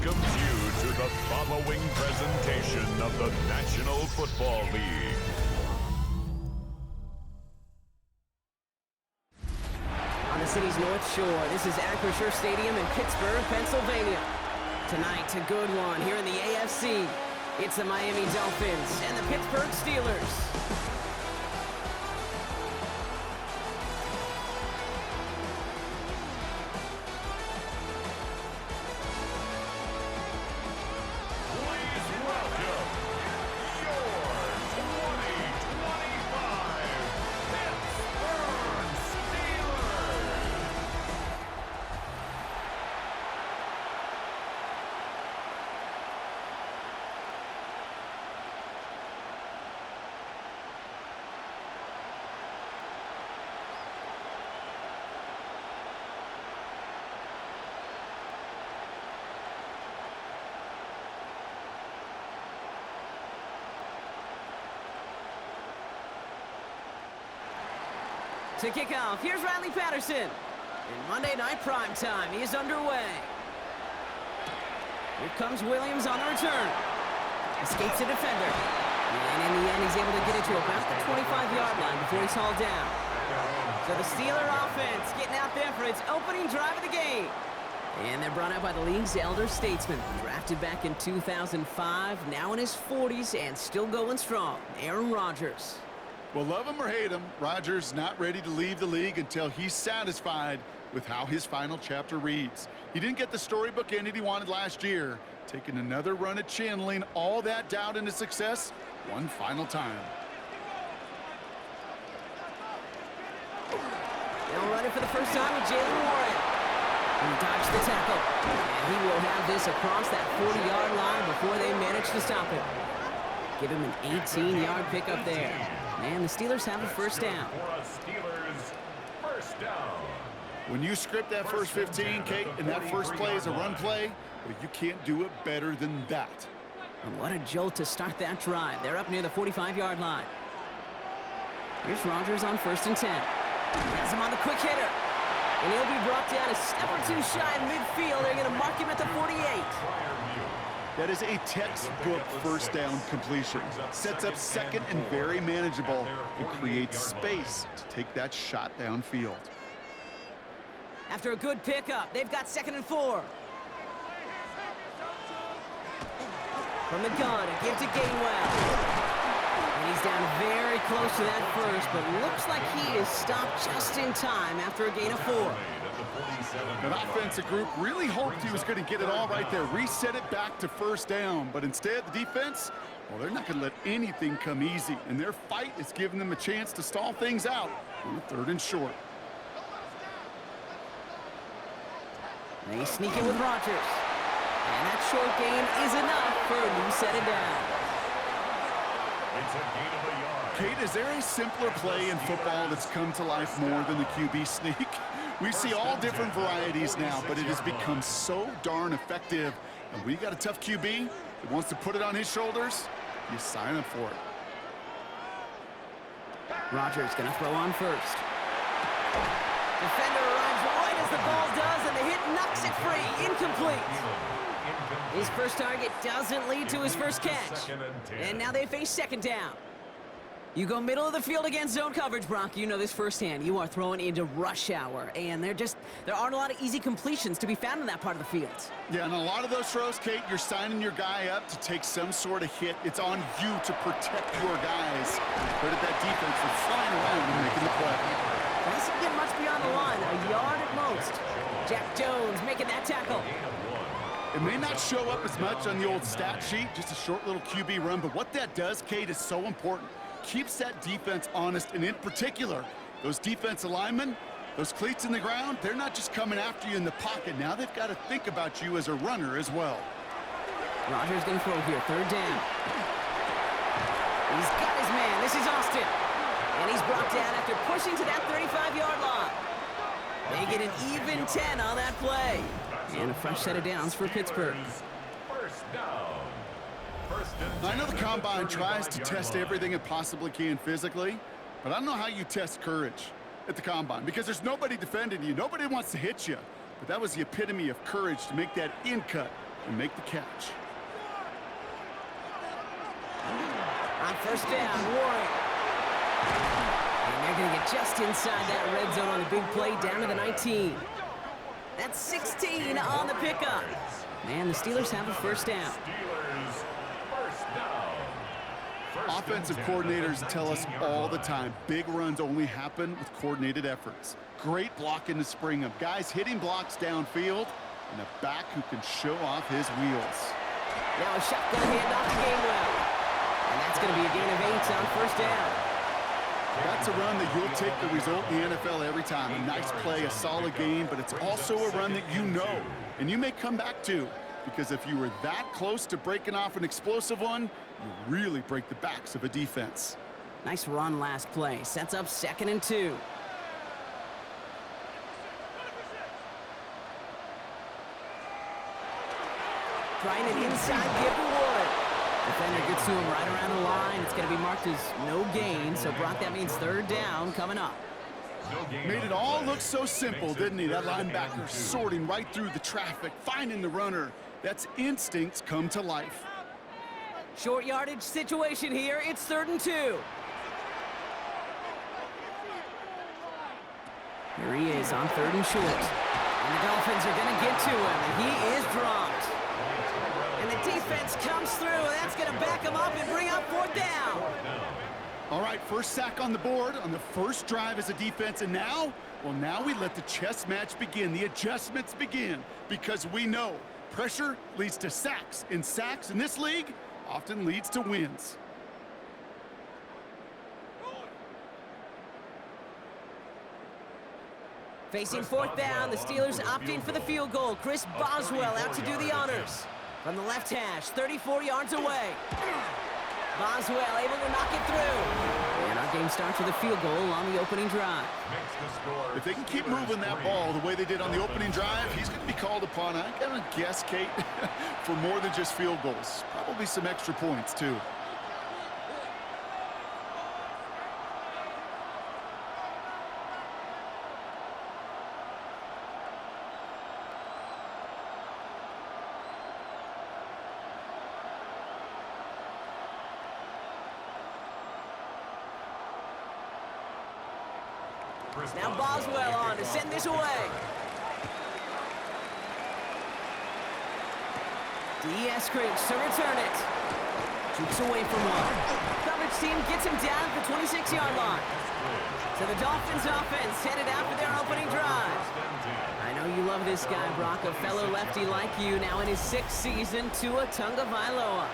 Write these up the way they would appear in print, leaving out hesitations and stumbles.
welcomes you to the following presentation of the National Football League. On the city's North Shore, this is Acrisure Stadium in Pittsburgh, Pennsylvania. Tonight, a good one here in the AFC. It's the Miami Dolphins and the Pittsburgh Steelers. To kick off, here's Riley Patterson. In Monday Night Primetime, he is underway. Here comes Williams on the return. Escapes the defender. And in the end, he's able to get it to about the 25-yard line before he's hauled down. So the Steeler offense getting out there for its opening drive of the game. And they're brought out by the league's elder statesman. Drafted back in 2005, now in his 40s and still going strong. Aaron Rodgers. Well, love him or hate him, Rodgers not ready to leave the league until he's satisfied with how his final chapter reads. He didn't get the storybook ending he wanted last year, taking another run at channeling all that doubt into success one final time. They'll run it for the first time with Jalen Warren. He dodged the tackle. And he will have this across that 40-yard line before they manage to stop it. Give him an 18-yard pickup there. And the Steelers have a first down. When you script that first 15, Kate, and that first play is a run play, well, you can't do it better than that. And what a jolt to start that drive. They're up near the 45-yard line. Here's Rodgers on 1st and 10. He has him on the quick hitter. And he'll be brought down a step or two shy in midfield. They're going to mark him at the 48. That is a textbook first down completion. Sets up second and very manageable and creates space to take that shot downfield. After a good pickup, they've got 2nd and 4. From the gun, a give to Gainwell. And he's down very close to that first, but looks like he is stopped just in time after a gain of 4. That offensive group really hoped he was going to get it all right there, reset it back to first down. But instead, the defense, well, they're not going to let anything come easy. And their fight is giving them a chance to stall things out on the 3rd and short. They sneak in with Rodgers. And that short gain is enough for a new set of downs. It's a gain of a yard. Kate, is there a simpler play in football that's come to life more than the QB sneak? We see all different varieties now, but it has become so darn effective. And when you got a tough QB that wants to put it on his shoulders, you sign up for it. Rodgers gonna throw on first. Defender arrives right as the ball does, and the hit knocks it free. Incomplete. His first target doesn't lead to his first catch. And now they face 2nd down. You go middle of the field against zone coverage, Brock. You know this firsthand. You are throwing into rush hour, and there aren't a lot of easy completions to be found in that part of the field. Yeah, and a lot of those throws, Kate, you're signing your guy up to take some sort of hit. It's on you to protect your guys. Credit that defense for flying around and making the play. Doesn't get much beyond the line, a yard at most. Jack Jones making that tackle. It may not show up as much on the old stat sheet, just a short little QB run, but what that does, Kate, is so important. Keeps that defense honest, and in particular, those defensive linemen, those cleats in the ground, they're not just coming after you in the pocket. Now they've got to think about you as a runner as well. Rodgers going to throw here, 3rd down. He's got his man. This is Austin. And he's brought down after pushing to that 35-yard line. They get an even 10 on that play. And a fresh set of downs for Pittsburgh. First down. I know the Combine tries to test everything it possibly can physically, but I don't know how you test courage at the Combine, because there's nobody defending you. Nobody wants to hit you. But that was the epitome of courage to make that in cut and make the catch. On first down, Warren. And they're going to get just inside that red zone on the big play down to the 19. That's 16 on the pickup. And the Steelers have a first down. Offensive coordinators tell us all the time, big runs only happen with coordinated efforts. Great blocking to spring them. Guys hitting blocks downfield, and a back who can show off his wheels. Now a shotgun handoff to Gainwell. And that's going to be a gain of 8 on first down. That's a run that you'll take the result in the NFL every time. A nice play, a solid game, but it's also a run that you know, and you may come back to, because if you were that close to breaking off an explosive one, you really break the backs of a defense. Nice run last play. Sets up 2nd and 2. Trying an inside give to Wood. Defender gets to him right around the line. It's going to be marked as no gain, so Brock, that means 3rd down coming up. Made it all look so simple, didn't he? That linebacker sorting right through the traffic, finding the runner. That's instincts come to life. Short yardage situation here. It's 3rd and 2. Here he is on 3rd and short. And the Dolphins are going to get to him. He is dropped. And the defense comes through, and that's going to back him up and bring up 4th down. All right, first sack on the board on the first drive as a defense, and now, well, now we let the chess match begin, the adjustments begin, because we know pressure leads to sacks, and sacks in this league often leads to wins. Facing 4th down, the Steelers opting for the field goal. Chris Boswell out to do the honors. From the left hash, 34 yards away. Boswell able to knock it through. And our game starts with a field goal on the opening drive. If they can keep moving that ball the way they did on the opening drive, he's going to be called upon, I'm going to guess, Kate, for more than just field goals. Probably some extra points, too. Now Boswell on to send this away. D.S. Cribs to return it. Shoots away from one. Coverage team gets him down at the 26-yard line. So the Dolphins offense headed out for their opening drive. I know you love this guy, Brock, a fellow lefty like you, now in his 6th season, Tua Tagovailoa.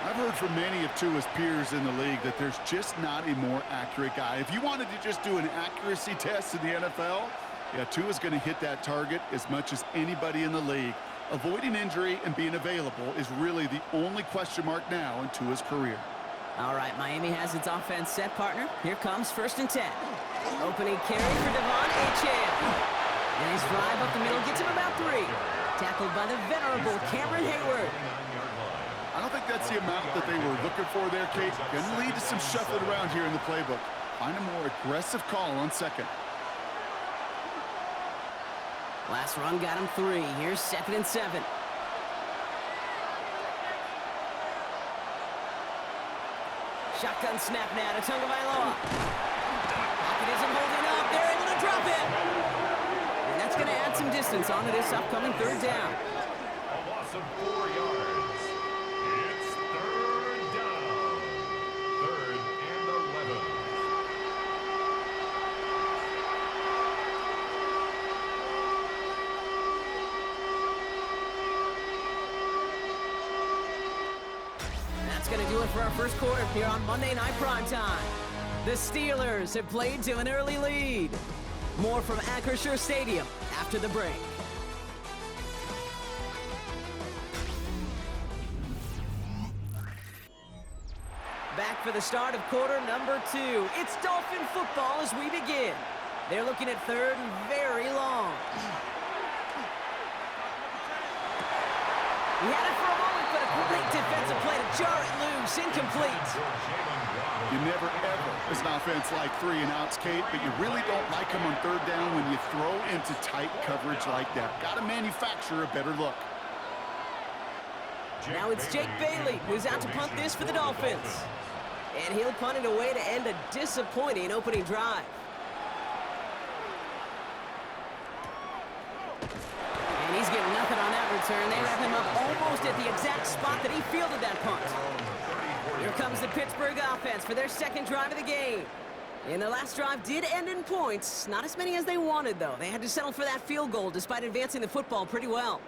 I've heard from many of Tua's peers in the league that there's just not a more accurate guy. If you wanted to just do an accuracy test in the NFL, yeah, Tua's going to hit that target as much as anybody in the league. Avoiding injury and being available is really the only question mark now in Tua's career. All right, Miami has its offense set, partner. Here comes 1st and 10. Opening carry for Devon Achane. And his drive up the middle gets him about 3. Tackled by the venerable Cameron Hayward. I don't think that's the amount that they were looking for there, Kate. Going to lead to some shuffling around here in the playbook. Find a more aggressive call on 2nd. Last run got him 3. Here's 2nd and 7. Shotgun snap now to Tagovailoa. Pocket isn't holding up. They're able to drop it. And that's going to add some distance onto this upcoming 3rd down. A loss of 4 yards. It's 3rd down. 3rd and 11. That's going to do it for our first quarter here on Monday Night Primetime. The Steelers have played to an early lead. More from Acrisure Stadium after the break. Back for the start of quarter number 2. It's Dolphin football as we begin. They're looking at 3rd and very long. He had it for a moment, but a great defensive play to jar it loose, incomplete. You never, ever, as an offense, like 3 and outs, Kate, but you really don't like them on 3rd down when you throw into tight coverage like that. Got to manufacture a better look. Now it's Jake Bailey who's out to punt this for the Dolphins. And he'll punt it away to end a disappointing opening drive. And he's getting nothing on that return. They wrap him up almost at the exact spot that he fielded that punt. Here comes the Pittsburgh offense for their second drive of the game. And their last drive did end in points. Not as many as they wanted, though. They had to settle for that field goal despite advancing the football pretty well.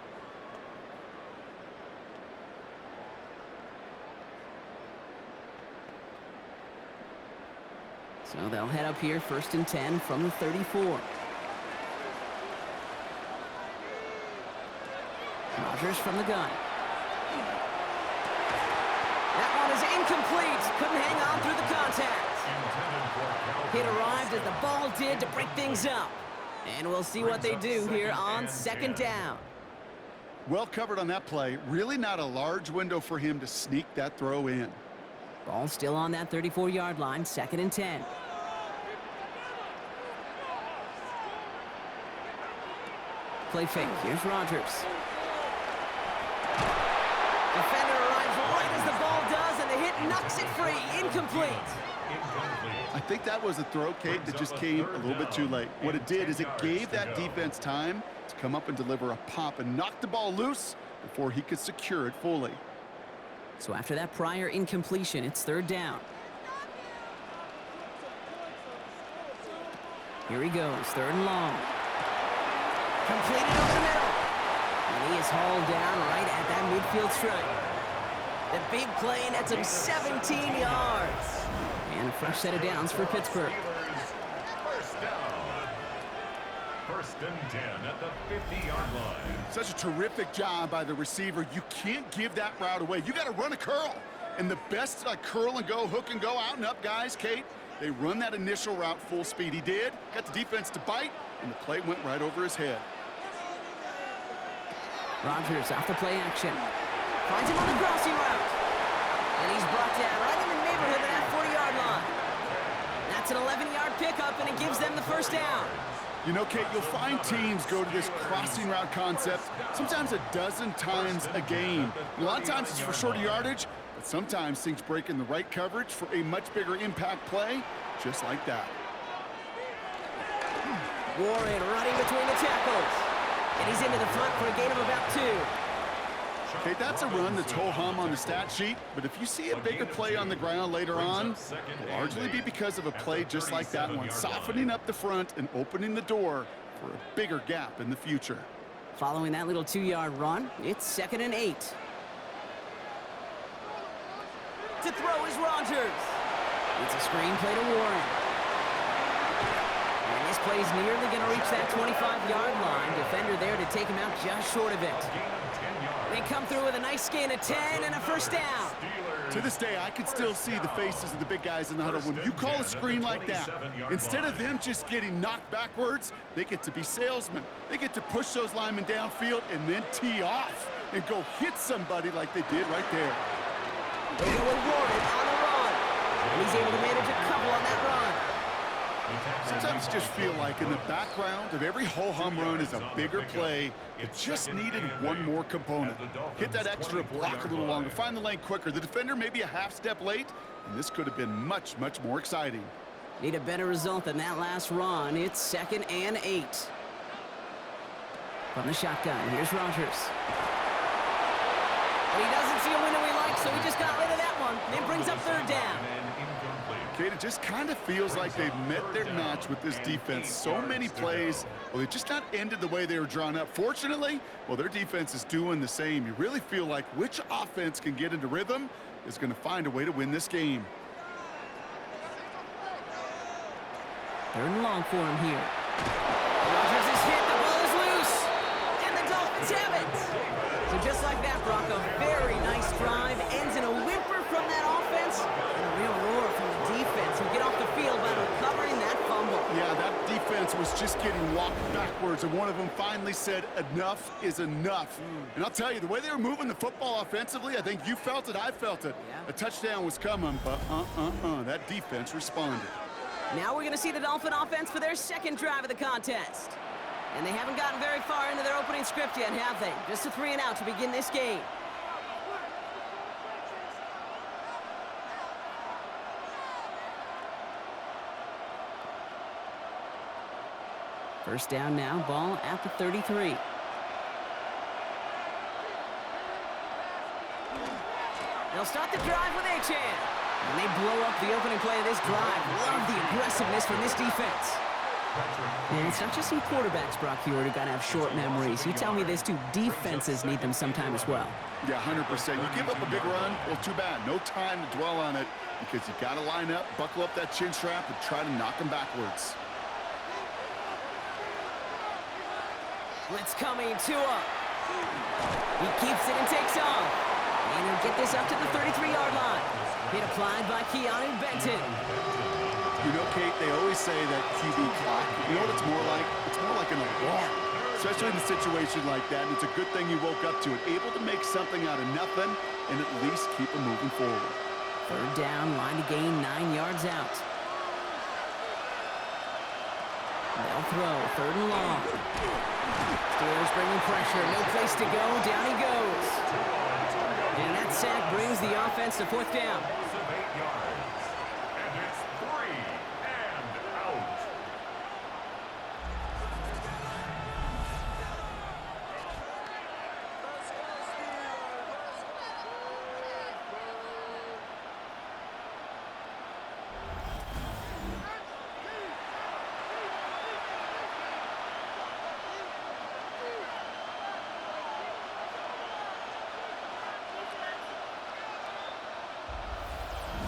So they'll head up here, 1st and 10 from the 34. Rodgers from the gun. That one is incomplete. Couldn't hang on through the contact. It arrived as the ball did to break things up. And we'll see what they do here on 2nd down. Well covered on that play. Really not a large window for him to sneak that throw in. Ball still on that 34-yard line, 2nd and 10. Play fake. Here's Rodgers. Defender arrives right as the ball does, and the hit knocks it free. Incomplete. I think that was a throw, Kate, that just came a little bit too late. What it did is it gave that defense time to come up and deliver a pop and knock the ball loose before he could secure it fully. So after that prior incompletion, it's 3rd down. Here he goes, 3rd and long. Completed over the middle. And he is hauled down right at that midfield stripe. The big play nets him 17 yards. And a fresh set of downs for Pittsburgh. 1st and 10 at the 50-yard line. Such a terrific job by the receiver. You can't give that route away. You got to run a curl. And the best curl and go, hook and go, out and up guys, Kate, they run that initial route full speed. He did. Got the defense to bite, and the play went right over his head. Rodgers off the play action. Finds him on the crossing route. And he's brought down right in the neighborhood of that 40-yard line. That's an 11-yard pickup, and it gives them the 1st down. You know, Kate, you'll find teams go to this crossing route concept sometimes a dozen times a game. A lot of times it's for shorter yardage, but sometimes things break in the right coverage for a much bigger impact play, just like that. Warren running between the tackles. And he's into the front for a gain of about 2. Okay, that's a run that's ho-hum on the stat sheet, but if you see a bigger play on the ground later on, it'll largely be because of a play just like that one, softening up the front and opening the door for a bigger gap in the future. Following that little 2-yard run, it's 2nd and 8. To throw is Rodgers. It's a screen play to Warren. And this play is nearly going to reach that 25-yard line. Defender there to take him out just short of it. They come through with a nice gain of 10 and a 1st down. To this day, I can still see the faces of the big guys in the huddle. When you call a screen like that, instead of them just getting knocked backwards, they get to be salesmen. They get to push those linemen downfield and then tee off and go hit somebody like they did right there. They go with Warren on the run. And he's able to manage a couple on that run. Sometimes you just feel like in the background of every ho-hum run is a bigger play. It just needed one more component. Hit that extra block a little longer, find the lane quicker. The defender may be a half step late, and this could have been much, much more exciting. Need a better result than that last run. It's 2nd and 8. From the shotgun, here's Rodgers. But he doesn't see a window he likes, so he just got rid of that one. It brings up 3rd down. Kate, it just kind of feels like they've met their match with this defense. So many plays, well, they just not ended the way they were drawn up. Fortunately, well, their defense is doing the same. You really feel like which offense can get into rhythm is going to find a way to win this game. 3rd and long for him here. Rodgers is hit, the ball is loose, and the Dolphins have it. So just like that, Brock, a very nice drive ends in a whimper from that offense and a real roar from the defense who get off the field by recovering that fumble. Yeah, that defense was just getting walked backwards, and one of them finally said, enough is enough. And I'll tell you, the way they were moving the football offensively, I think you felt it, I felt it. Yeah. A touchdown was coming, but that defense responded. Now we're going to see the Dolphin offense for their 2nd drive of the contest. And they haven't gotten very far into their opening script yet, have they? Just a 3 and out to begin this game. First down now, ball at the 33. They'll start the drive with Achan. And they blow up the opening play of this drive. Love the aggressiveness from this defense. And it's not just some quarterbacks, Brock, you already got to have short memories. You tell me this too, defenses need them sometime as well. Yeah, 100%. You give up a big run, well, too bad. No time to dwell on it because you got to line up, buckle up that chin strap, and try to knock them backwards. Blitz coming, Tua. He keeps it and takes off. And he'll get this up to the 33-yard line. Hit applied by Keanu Benton. You know, Kate, they always say that QB clock, you know what it's more like? It's more like an alarm, especially in a situation like that. And it's a good thing you woke up to it, able to make something out of nothing and at least keep them moving forward. Third down, line to gain 9 yards out. They'll throw, third and long. Steelers bringing pressure, no place to go, down he goes. And that sack brings the offense to fourth down.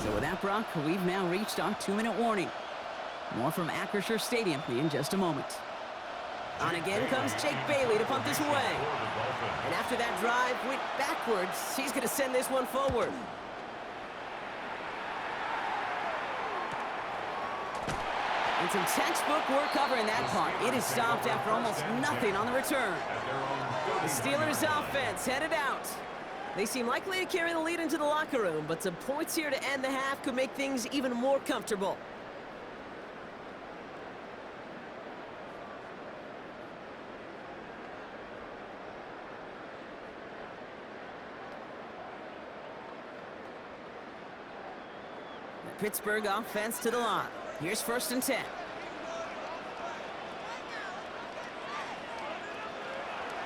So with that, Brock, we've now reached our 2-minute warning. More from Acrisure Stadium in just a moment. On again comes Jake Bailey to punt this away. And after that drive went backwards, he's going to send this one forward. And some textbook work covering that punt. It is stopped after almost nothing on the return. The Steelers offense headed out. They seem likely to carry the lead into the locker room, but some points here to end the half could make things even more comfortable. The Pittsburgh offense to the line. Here's 1st and 10.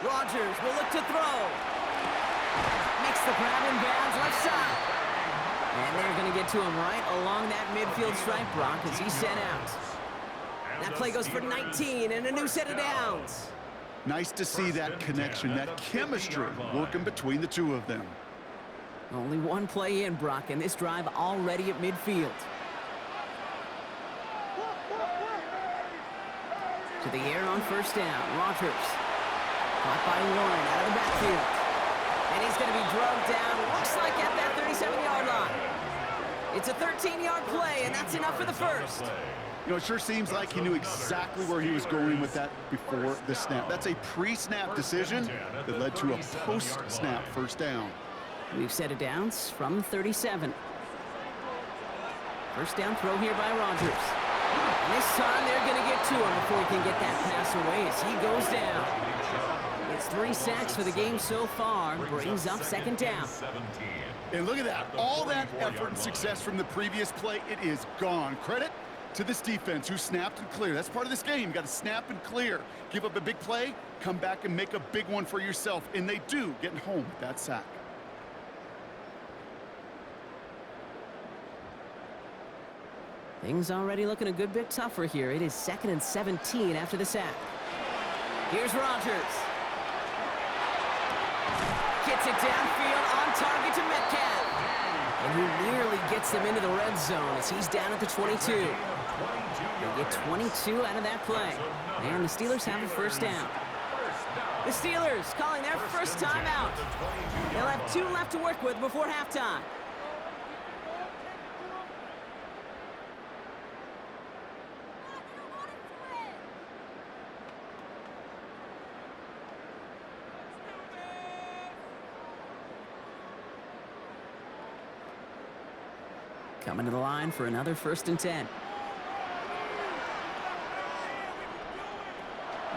Rodgers will look to throw. Makes the grab in bounds left side. And they're going to get to him right along that midfield stripe, Brock, as he's sent out. That play goes for 19 and a new set of downs. Nice to see that connection, that chemistry working between the two of them. Only one play in, Brock, and this drive already at midfield. To the air on 1st down. Rodgers. Caught by Warren out of the backfield. And he's going to be drugged down, looks like at that 37-yard line. It's a 13-yard play, and that's enough for the first. You know, it sure seems like he knew exactly where he was going with that before the snap. That's a pre-snap decision that led to a post-snap 1st down. We've set it downs from 37. 1st down throw here by Rodgers. And this time they're going to get to him before he can get that pass away as he goes down. It's 3 sacks for the game so far. Brings up 2nd down. And look at that. All that effort and success from the previous play, it is gone. Credit to this defense who snapped and cleared. That's part of this game. You got to snap and clear. Give up a big play, come back and make a big one for yourself. And they do, getting home with that sack. Things already looking a good bit tougher here. It is 2nd and 17 after the sack. Here's Rodgers. Gets it downfield on target to Metcalf. And he nearly gets them into the red zone as he's down at the 22. They get 22 out of that play. And the Steelers have a 1st down. The Steelers calling their first timeout. They'll have 2 left to work with before halftime. Coming to the line for another 1st and 10.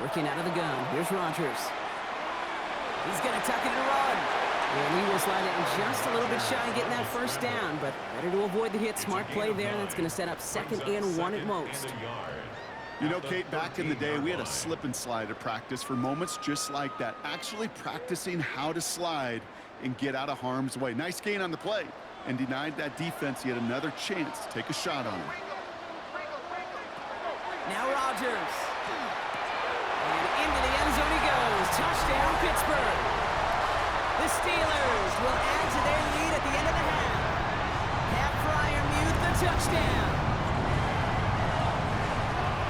Working out of the gun. Here's Rodgers. He's going to tuck it and run. And he will slide it just a little bit shy of getting that 1st down, but better to avoid the hit. Smart play there. That's going to set up 2nd and 1 at most. You know, Kate, back in the day, we had a slip and slide at practice for moments just like that. Actually practicing how to slide and get out of harm's way. Nice gain on the play, and denied that defense yet another chance to take a shot on him. Now Rodgers. And into the end zone he goes. Touchdown, Pittsburgh. The Steelers will add to their lead at the end of the half. Pat Fryermuth, the touchdown.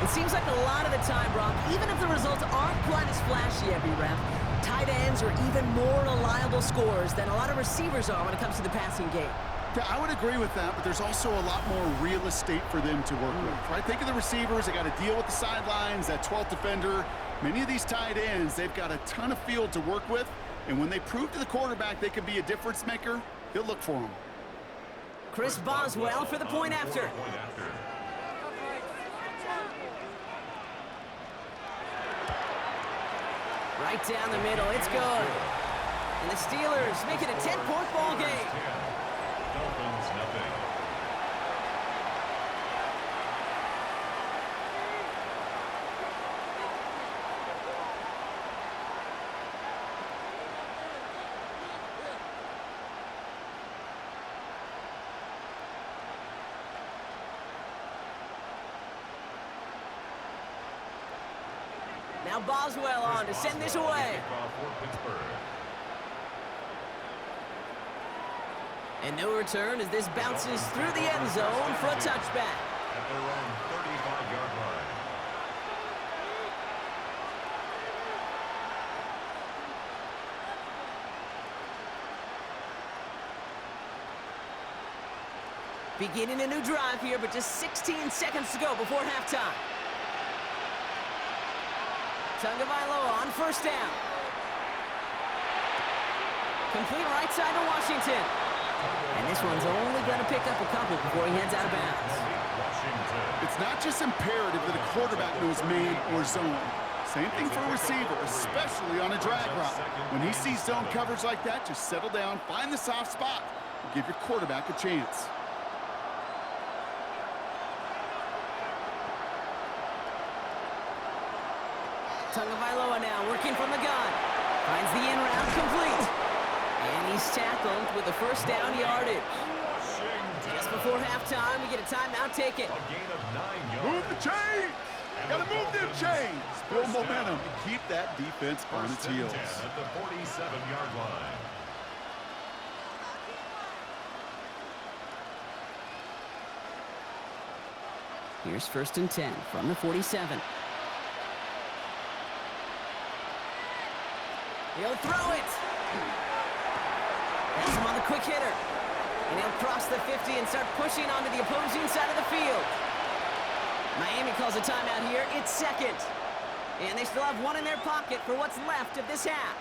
It seems like a lot of the time, Brock, even if the results aren't quite as flashy every rep, tight ends are even more reliable scorers than a lot of receivers are when it comes to the passing game. Yeah, I would agree with that, but there's also a lot more real estate for them to work with, right? Think of the receivers. They got to deal with the sidelines, that 12th defender. Many of these tight ends, they've got a ton of field to work with, and when they prove to the quarterback they can be a difference maker, he'll look for them. Chris Boswell for the point after. Right down the middle, it's good. And the Steelers make it a 10-point ball game. Dolphins nothing. Now Boswell on to send this away. And no return as this bounces through the end zone for a touchback. At their own 35-yard line. Beginning a new drive here, but just 16 seconds to go before halftime. Tagovailoa on first down. Complete right side to Washington. And this one's only going to pick up a couple before he heads out of bounds. It's not just imperative that a quarterback knows man or zone. Same thing for a receiver, especially on a drag route. When he sees zone coverage like that, just settle down, find the soft spot, and give your quarterback a chance. Tagovailoa now working from the gun. Finds the in route complete. And he's tackled with the first down yardage. Just before halftime, we get a timeout taken. A gain of 9 yards. Move the chains! Gotta move them chains! Build momentum and keep that defense on its heels. At the 47-yard line. Here's 1st and 10 from the 47. He'll throw it. That's him on the quick hitter. And he'll cross the 50 and start pushing onto the opposing side of the field. Miami calls a timeout here. It's second. And they still have one in their pocket for what's left of this half.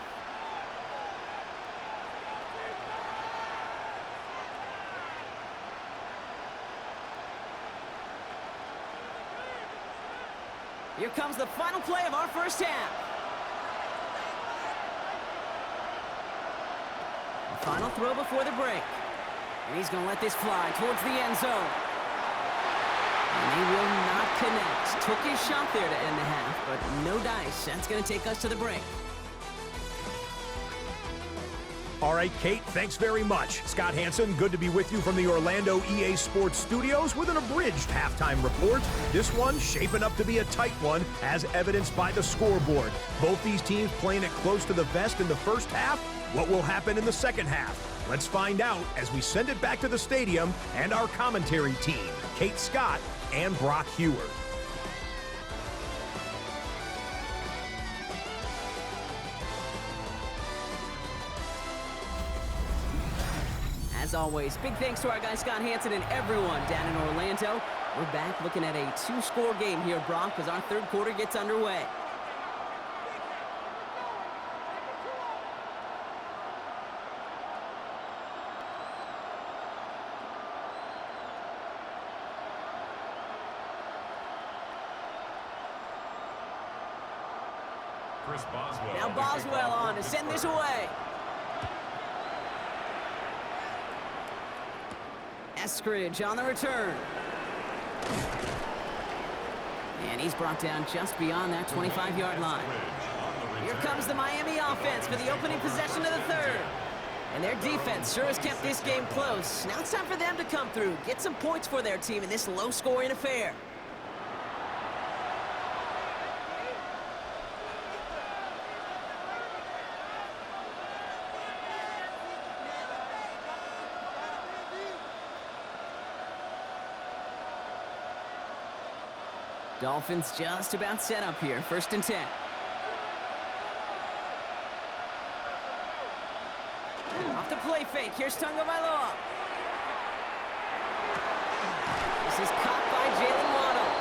Here comes the final play of our first half. Final throw before the break. And he's going to let this fly towards the end zone. And he will not connect. Took his shot there to end the half, but no dice. That's going to take us to the break. All right, Kate, thanks very much. Scott Hansen, good to be with you from the Orlando EA Sports Studios with an abridged halftime report. This one shaping up to be a tight one, as evidenced by the scoreboard. Both these teams playing it close to the vest in the first half. What will happen in the second half? Let's find out as we send it back to the stadium and our commentary team, Kate Scott and Brock Hewer. As always, big thanks to our guy Scott Hansen and everyone down in Orlando. We're back looking at a two-score game here, Brock, as our third quarter gets underway. Chris Boswell. Now Boswell on to send this away. Eskridge on the return. And he's brought down just beyond that 25-yard line. Here comes the Miami offense for the opening possession of the third. And their defense sure has kept this game close. Now it's time for them to come through, get some points for their team in this low-scoring affair. Dolphins just about set up here, 1st and 10. Off the play fake, here's Tagovailoa. This is caught by Jalen Waddle.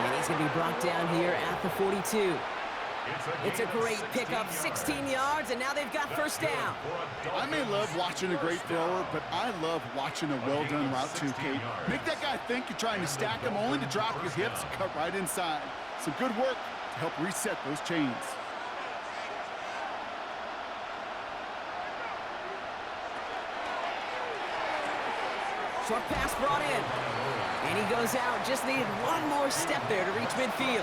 And he's going to be brought down here at the 42. It's a great pickup, 16 yards, and now they've got 1st down. I may love watching a great thrower, but I love watching a well-done route too, Kate. Make that guy think you're trying to stack him, only to drop your hips and cut right inside. Some good work to help reset those chains. Short pass brought in. And he goes out, just needed one more step there to reach midfield.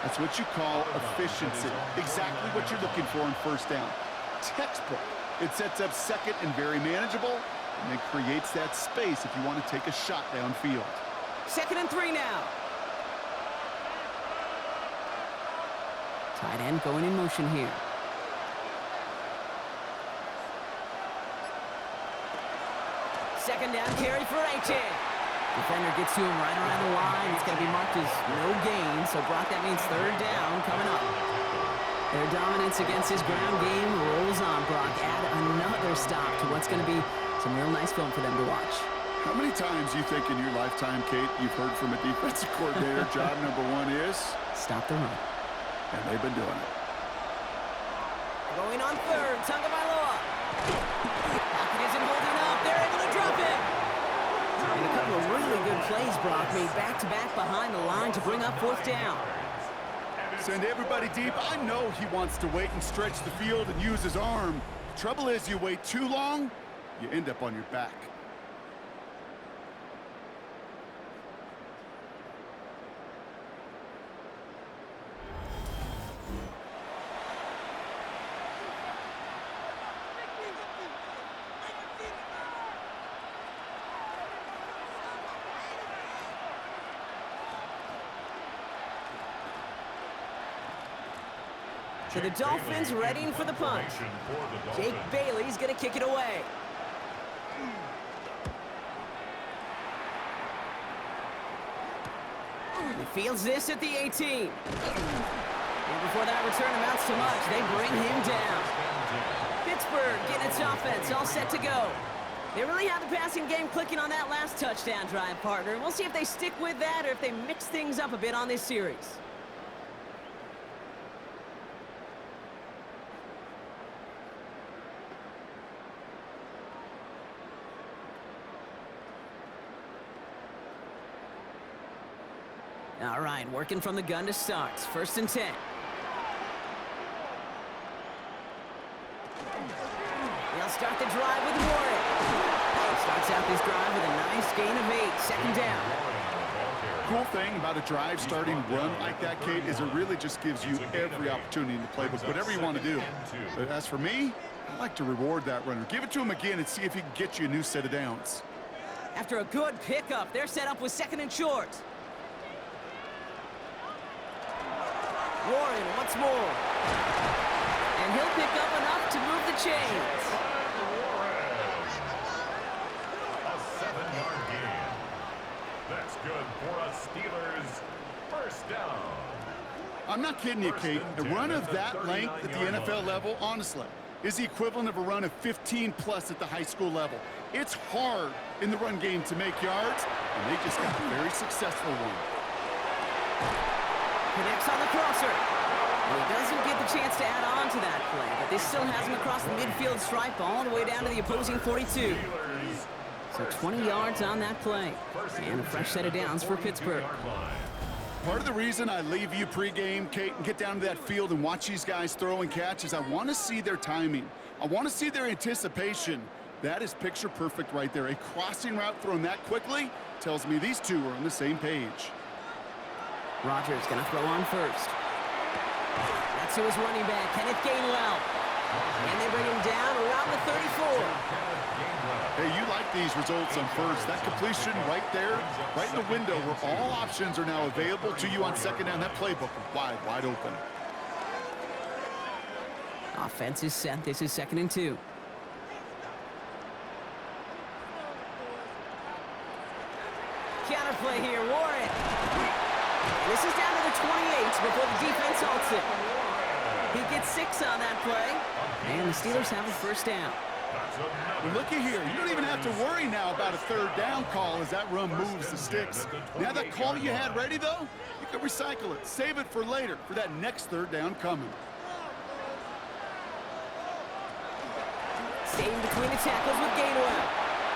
That's what you call efficiency. Exactly what you're looking for in 1st down. Textbook. It sets up 2nd and very manageable, and it creates that space if you want to take a shot downfield. 2nd and 3 now. Tight end going in motion here. Second down carry for A-Chain. Defender gets to him right around the line. It's going to be marked as no gain, so Brock, that means 3rd down coming up. Their dominance against his ground game rolls on, Brock. Add another stop to what's going to be some real nice film for them to watch. How many times you think in your lifetime, Kate, you've heard from a defensive coordinator, job number 1 is? Stop the run. And they've been doing it. Going on 3rd, Tagovailoa. Pocket isn't holding up. They're able to drop him. And a couple of really good plays, Brock, made back-to-back behind the line to bring up 4th down. Send everybody deep. I know he wants to wait and stretch the field and use his arm. The trouble is, you wait too long, you end up on your back. So the Dolphins readying for the punt. Jake Bailey's going to kick it away. He fields this at the 18. And before that return amounts to much, they bring him down. Pittsburgh getting its offense all set to go. They really have the passing game clicking on that last touchdown drive, partner. We'll see if they stick with that or if they mix things up a bit on this series. All right, working from the gun to start. 1st and 10. They'll start the drive with Warren. Starts out this drive with a nice gain of 8. 2nd down. Cool thing about a drive starting run like that, Kate, is it really just gives you every opportunity in the playbook, whatever you want to do. But as for me, I like to reward that runner. Give it to him again and see if he can get you a new set of downs. After a good pickup, they're set up with 2nd and short. Warren once more. And he'll pick up enough to move the chains. A 7-yard gain. That's good for a Steelers 1st down. I'm not kidding you, Kate. A run of that length at the NFL level, honestly, is the equivalent of a run of 15+ at the high school level. It's hard in the run game to make yards, and they just got a very successful one. Connects on the crosser. Well, he doesn't get the chance to add on to that play, but this still has him across the midfield stripe all the way down to the opposing 42. So 20 yards on that play. And a fresh set of downs for Pittsburgh. Part of the reason I leave you pregame, Kate, and get down to that field and watch these guys throw and catch is I want to see their timing. I want to see their anticipation. That is picture perfect right there. A crossing route thrown that quickly tells me these two are on the same page. Rodgers gonna throw on first. That's to his running back, Kenneth Gainwell. And they bring him down around the 34. Hey, you like these results on first. That completion right there, right in the window where all options are now available to you on second down. That playbook wide open. Offense is set. This is 2nd and 2. Counterplay here, Warren. This is down to the 28 before the defense halts it. He gets 6 on that play, and the Steelers have a first down. Well, looky here. You don't even have to worry now about a third down call as that run moves the sticks. Now that call you had ready, though, you can recycle it. Save it for later, for that next third down coming. Staying between the tackles with Gainwell.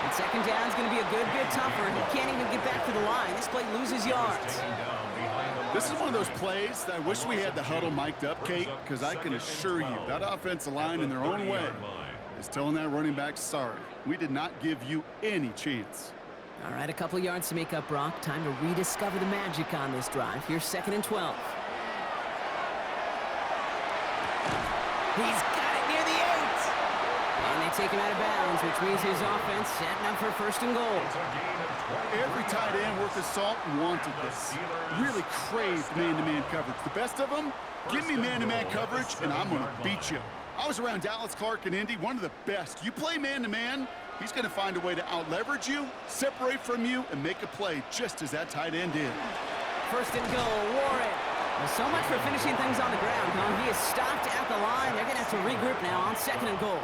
And second down is going to be a good bit tougher. He can't even get back to the line. This play loses yards. This is one of those plays that I wish we had the huddle mic'd up, Kate, because I can assure you that offensive line in their own way is telling that running back, sorry, we did not give you any chance. All right, a couple yards to make up, Brock. Time to rediscover the magic on this drive. Here's 2nd and 12. He's got it near the 8. And they take him out of bounds, which means his offense setting up for 1st and goal. Every tight end worth his salt wanted this. Really craved man-to-man coverage. The best of them, give me man-to-man coverage, and I'm going to beat you. I was around Dallas Clark and Indy, one of the best. You play man-to-man, he's going to find a way to out-leverage you, separate from you, and make a play just as that tight end did. 1st and goal, Warren. Well, so much for finishing things on the ground, huh? He is stopped at the line. They're going to have to regroup now on 2nd and goal.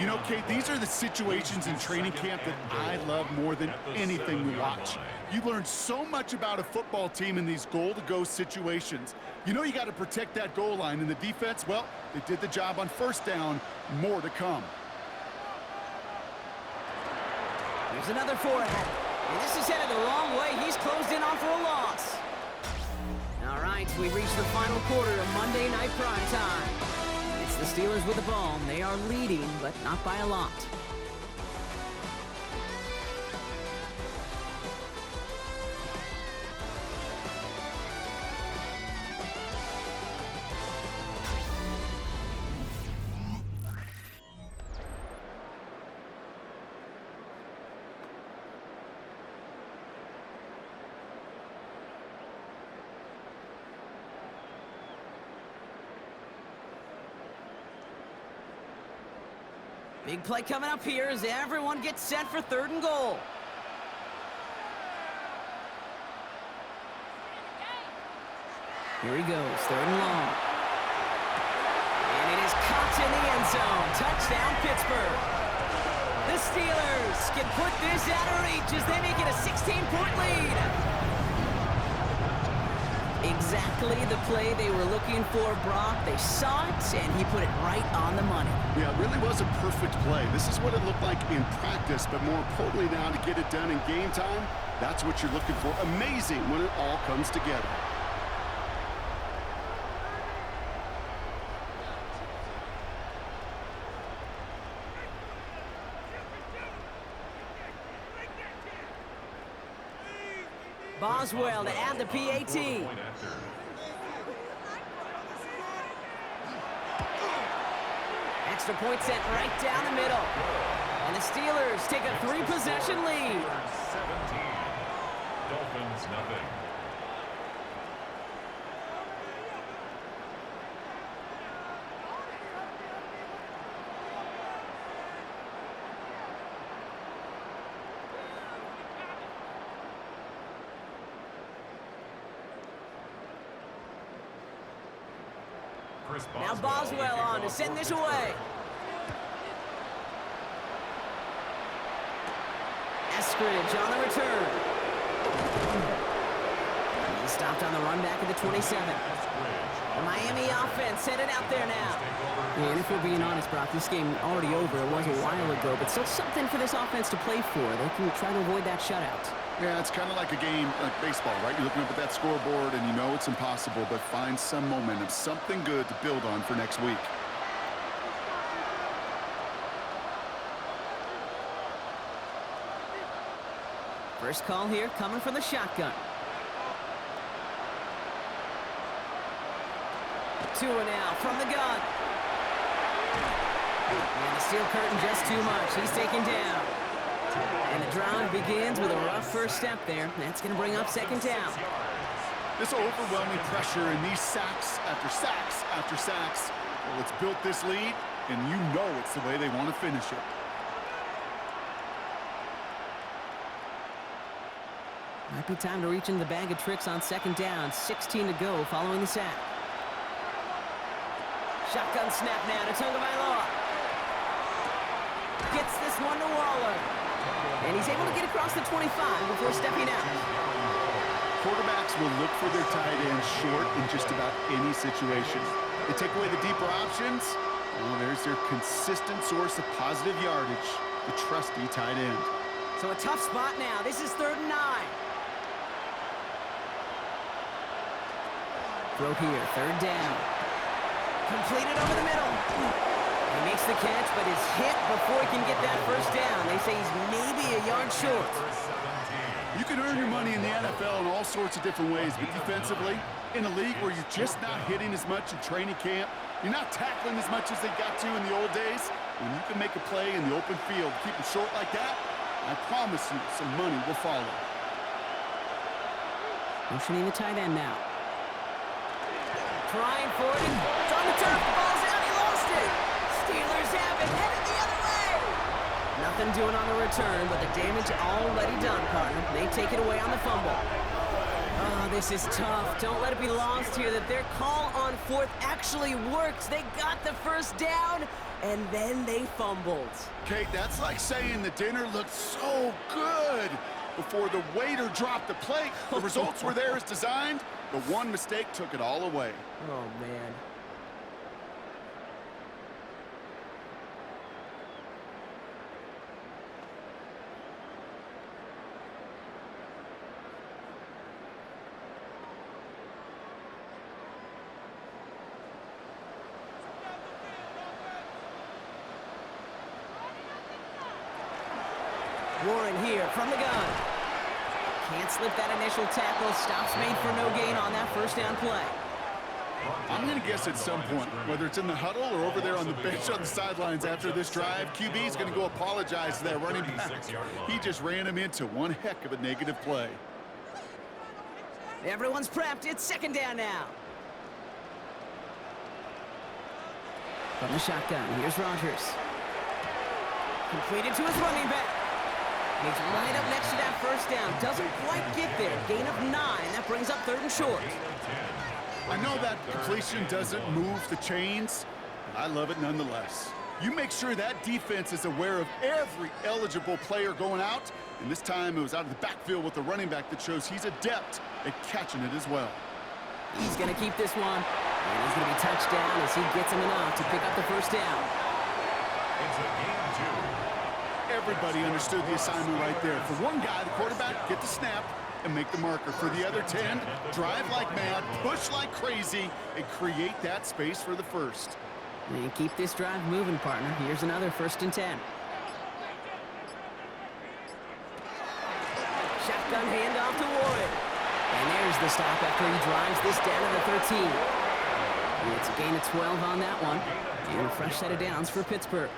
You know, Kate, these are the situations in training camp that I love more than anything we watch. You learn so much about a football team in these goal-to-go situations. You know you got to protect that goal line, and the defense, well, they did the job on 1st down. More to come. Here's another forehand. And this is headed the wrong way. He's closed in on for a loss. All right, we've reached the final quarter of Monday Night Prime Time. The Steelers with the ball. They are leading, but not by a lot. Big play coming up here as everyone gets set for 3rd and goal. Here he goes, 3rd and long. And it is caught in the end zone. Touchdown, Pittsburgh. The Steelers can put this out of reach as they make it a 16-point lead. Exactly the play they were looking for, Brock. They saw it, and he put it right on the money. Yeah, it really was a perfect play. This is what it looked like in practice, but more importantly now to get it done in game time, that's what you're looking for. Amazing when it all comes together. Boswell to add the PAT. Extra point sent right down the middle. And the Steelers take a 3-possession lead. 17. Dolphins nothing. Now Boswell on to send this away. Eskridge on the return. He's stopped on the run back at the 27. The Miami offense headed out there now. Yeah, and if we're being honest, Brock, this game already over. It was a while ago, but still something for this offense to play for. They can try to avoid that shutout. Yeah, it's kind of like a game like baseball, right? You're looking up at that scoreboard and you know it's impossible, but find some momentum, something good to build on for next week. First call here coming from the shotgun. Tua now from the gun. And the steel curtain just too much. He's taken down. And the drive begins with a rough first step there. That's going to bring up second down. This overwhelming pressure and these sacks after sacks after sacks, well, it's built this lead, and you know it's the way they want to finish it. Might be time to reach into the bag of tricks on second down. 16 to go following the sack. Shotgun snap now to Tagovailoa. Gets this one to Waller. And he's able to get across the 25 before stepping out. Quarterbacks will look for their tight end short in just about any situation. They take away the deeper options. Well, there's their consistent source of positive yardage, the trusty tight end. So a tough spot now. This is 3rd and 9. Throw here, 3rd down. Completed over the middle. He makes the catch, but is hit before he can get that first down. They say he's maybe a yard short. You can earn your money in the NFL in all sorts of different ways, but defensively, in a league where you're just not hitting as much in training camp, you're not tackling as much as they got to in the old days, when you can make a play in the open field, keep it short like that, I promise you some money will follow. Motioning the tight end now. Trying for it, and it's on the turf, the ball's out, he lost it! Steelers have it, headed the other way! Nothing doing on the return, but the damage already done, partner. They take it away on the fumble. Oh, this is tough. Don't let it be lost here that their call on 4th actually works. They got the first down, and then they fumbled. Kate, that's like saying the dinner looked so good before the waiter dropped the plate. The results were there as designed. The one mistake took it all away. Oh, man. Warren here from the gun. Can't slip that initial tackle. Stops made for no gain on that first down play. I'm going to guess at some point, whether it's in the huddle or over there on the bench on the sidelines after this drive, QB is going to go apologize to that running back. He just ran him into one heck of a negative play. Everyone's prepped. It's 2nd down now. From the shotgun, here's Rodgers. Completed to his running back. He's right up next to that first down. Doesn't quite get there. Gain of 9. That brings up 3rd and short. I know that completion doesn't move the chains, but I love it nonetheless. You make sure that defense is aware of every eligible player going out, and this time it was out of the backfield with the running back that shows he's adept at catching it as well. He's going to keep this one, and he's going to be touched down as he gets him enough to pick up the first down. It's a game 2. Everybody understood the assignment right there. For one guy, the quarterback, get the snap and make the marker. For the other 10, drive like mad, push like crazy, and create that space for the first. And keep this drive moving, partner. Here's another 1st and 10. Shotgun handoff to Warren. And there's the stop after he drives this down to the 13. And it's a gain of 12 on that one. And a fresh set of downs for Pittsburgh.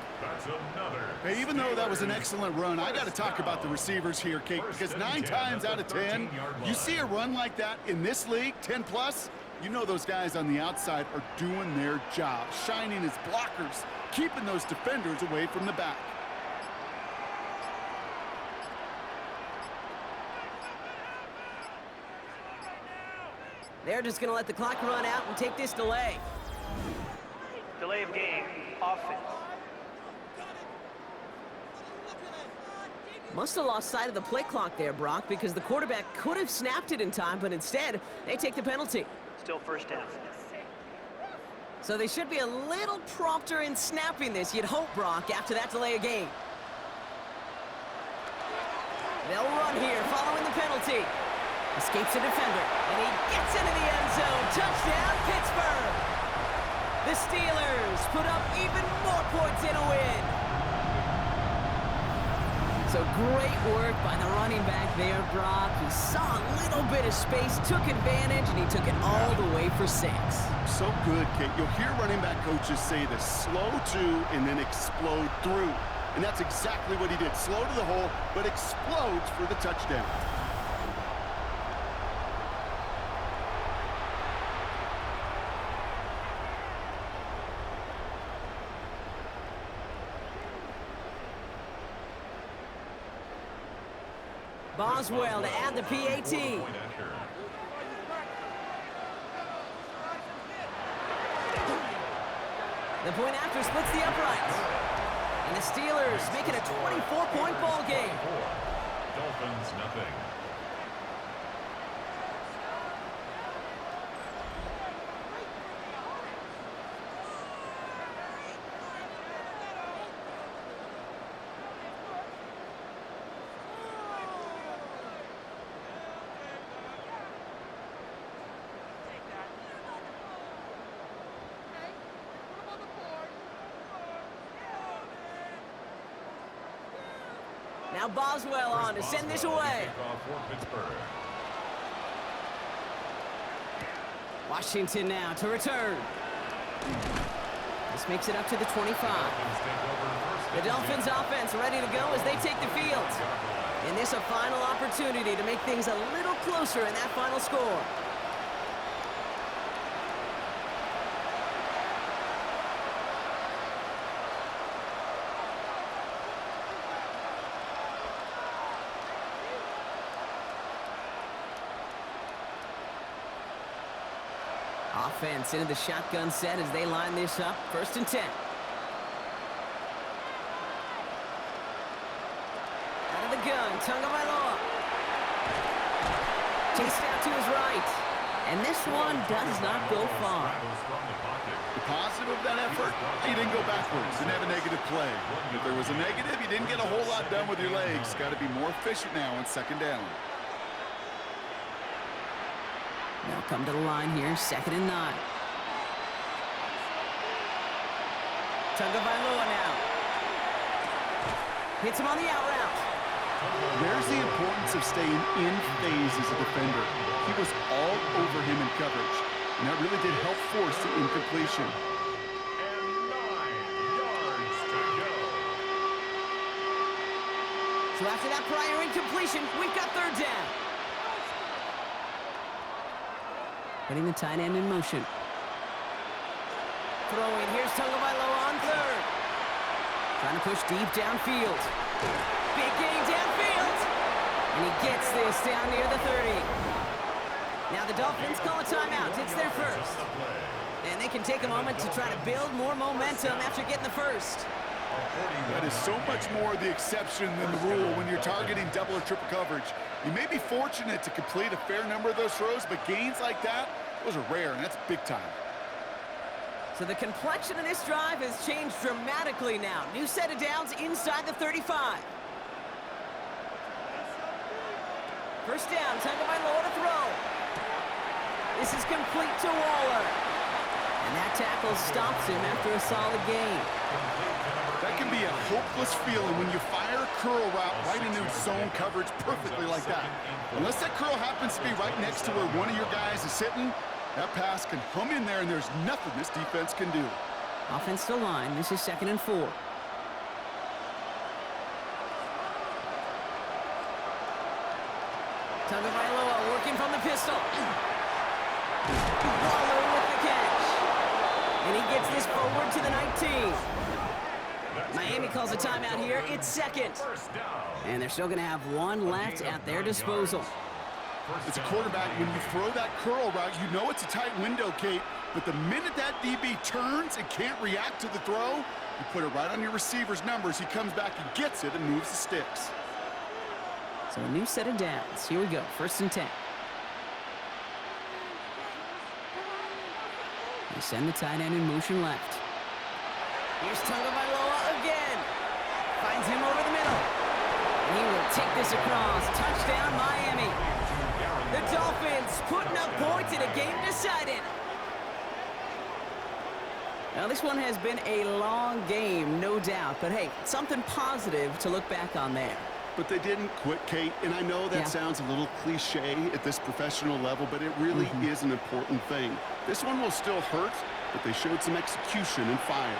Hey, even though that was an excellent run, I got to talk about the receivers here, Kate, because 9 times out of 10, you see a run like that in this league, 10+, you know those guys on the outside are doing their job, shining as blockers, keeping those defenders away from the back. They're just going to let the clock run out and take this delay. Delay of game, offense. Must have lost sight of the play clock there, Brock, because the quarterback could have snapped it in time, but instead, they take the penalty. Still first down. So they should be a little prompter in snapping this, you'd hope, Brock, after that delay of game. They'll run here following the penalty. Escapes a defender, and he gets into the end zone. Touchdown, Pittsburgh! The Steelers put up even more points in a win. So great work by the running back there, Brock. He saw a little bit of space, took advantage, and he took it all the way for 6. so good, Kate. You'll hear running back coaches say this: slow to and then explode through. And that's exactly what he did. Slow to the hole, but explodes for the touchdown. Boswell to add the PAT. The point after splits the uprights. And the Steelers make it a 24-point ball game. Dolphins nothing. Now Boswell on to send this away. Washington now to return. This makes it up to the 25. The Dolphins offense ready to go as they take the field. And this a final opportunity to make things a little closer in that final score. Offense into the shotgun set as they line this up. 1st and 10. Out of the gun, Tagovailoa. Chased out to his right. And this one does not go far. The positive of that effort, he didn't go backwards, didn't have a negative play. If there was a negative, you didn't get a whole lot done with your legs. Got to be more efficient now on 2nd down. They'll come to the line here, 2nd and 9. Tagovailoa now. Hits him on the out route. There's the importance of staying in phase as a defender. He was all over him in coverage, and that really did help force the incompletion. And 9 yards to go. So after that prior incompletion, we've got 3rd down. Putting the tight end in motion. Throwing, here's Tagovailoa on 3rd. Trying to push deep downfield. Big gain downfield. And he gets this down near the 30. Now the Dolphins call a timeout. It's their first. And they can take a moment to try to build more momentum after getting the first. That is so much more the exception than the rule when you're targeting double or triple coverage. You may be fortunate to complete a fair number of those throws, but gains like that, those are rare, and that's big time. So the complexion of this drive has changed dramatically now. New set of downs inside the 35. 1st down, Tagovailoa to throw. This is complete to Waller. And that tackle stops him after a solid gain. That can be a hopeless feeling when you fire a curl route right into zone coverage perfectly like that. Unless that curl happens to be right next to where one of your guys is sitting, that pass can hum in there and there's nothing this defense can do. Offense to line. This is 2nd and 4. Tagovailoa working from the pistol. Waller with the catch. And he gets this forward to the 19. Miami calls a timeout here. It's 2nd. And they're still going to have one left at their disposal. As a quarterback, when you throw that curl route, you know it's a tight window, Kate. But the minute that DB turns and can't react to the throw, you put it right on your receiver's numbers. He comes back and gets it and moves the sticks. So a new set of downs. Here we go. 1st and 10. They send the tight end in motion left. Here's Tagovailoa again. Finds him over the middle. And he will take this across. Touchdown, Miami. The Dolphins putting up points in a game decided. Now, this one has been a long game, no doubt. But, hey, something positive to look back on there. but they didn't quit, Kate. And I know that sounds a little cliche at this professional level, but it really is an important thing. This one will still hurt, but they showed some execution and fire.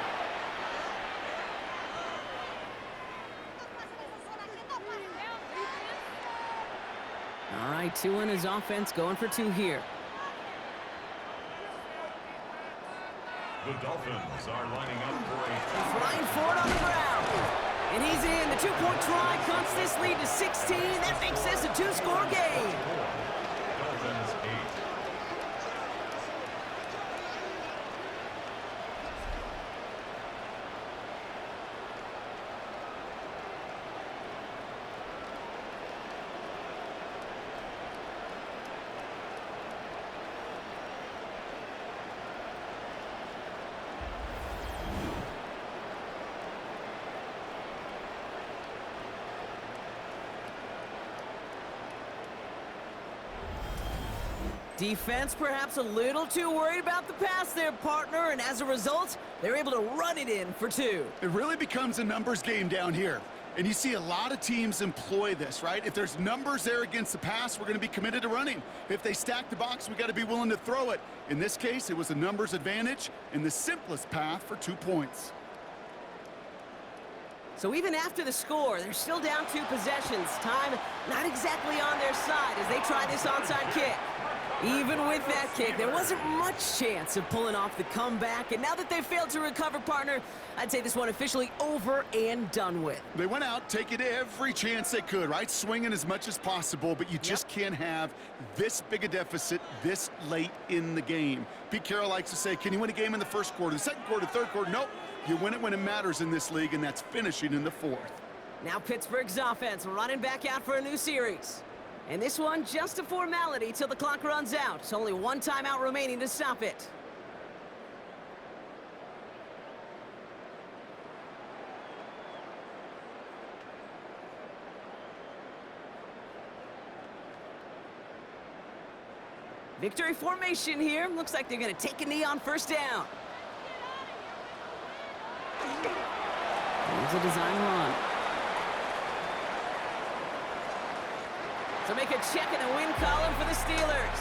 All right, 2 in his offense, going for 2 here. The Dolphins are lining up for a... Flying forward on the ground. And he's in. The 2-point try cuts this lead to 16. That makes this a 2-score game. Dolphins 8. Defense perhaps a little too worried about the pass there, partner, and as a result, they're able to run it in for 2. It really becomes a numbers game down here. And you see a lot of teams employ this, right? If there's numbers there against the pass, we're going to be committed to running. If they stack the box, we got to be willing to throw it. In this case, it was a numbers advantage and the simplest path for 2 points. So even after the score, they're still down 2 possessions. Time not exactly on their side as they try this onside kick. Even with that kick, there wasn't much chance of pulling off the comeback. And now that they've failed to recover, partner, I'd say this one officially over and done with. They went out taking every chance they could, right? Swinging as much as possible, but you just can't have this big a deficit this late in the game. Pete Carroll likes to say, can you win a game in the first quarter, the second quarter, third quarter? Nope. You win it when it matters in this league, and that's finishing in the 4th. Now Pittsburgh's offense running back out for a new series. And this one, just a formality till the clock runs out. It's only 1 timeout remaining to stop it. Victory formation here. Looks like they're going to take a knee on first down. Here's a design run. So make a check in the win column for the Steelers.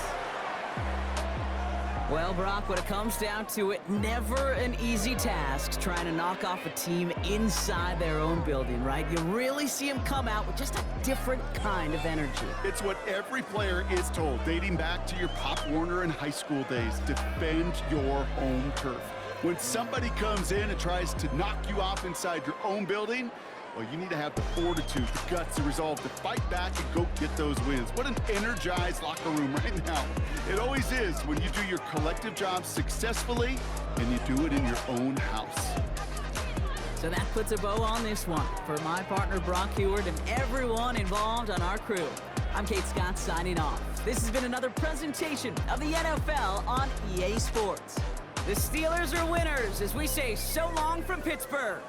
Well, Brock, when it comes down to it, never an easy task trying to knock off a team inside their own building, right? You really see them come out with just a different kind of energy. It's what every player is told, dating back to your Pop Warner and high school days. Defend your home turf. When somebody comes in and tries to knock you off inside your own building, well, you need to have the fortitude, the guts, the resolve to fight back and go get those wins. What an energized locker room right now. It always is when you do your collective job successfully and you do it in your own house. So that puts a bow on this one. For my partner, Brock Heward, and everyone involved on our crew, I'm Kate Scott signing off. This has been another presentation of the NFL on EA Sports. The Steelers are winners as we say so long from Pittsburgh.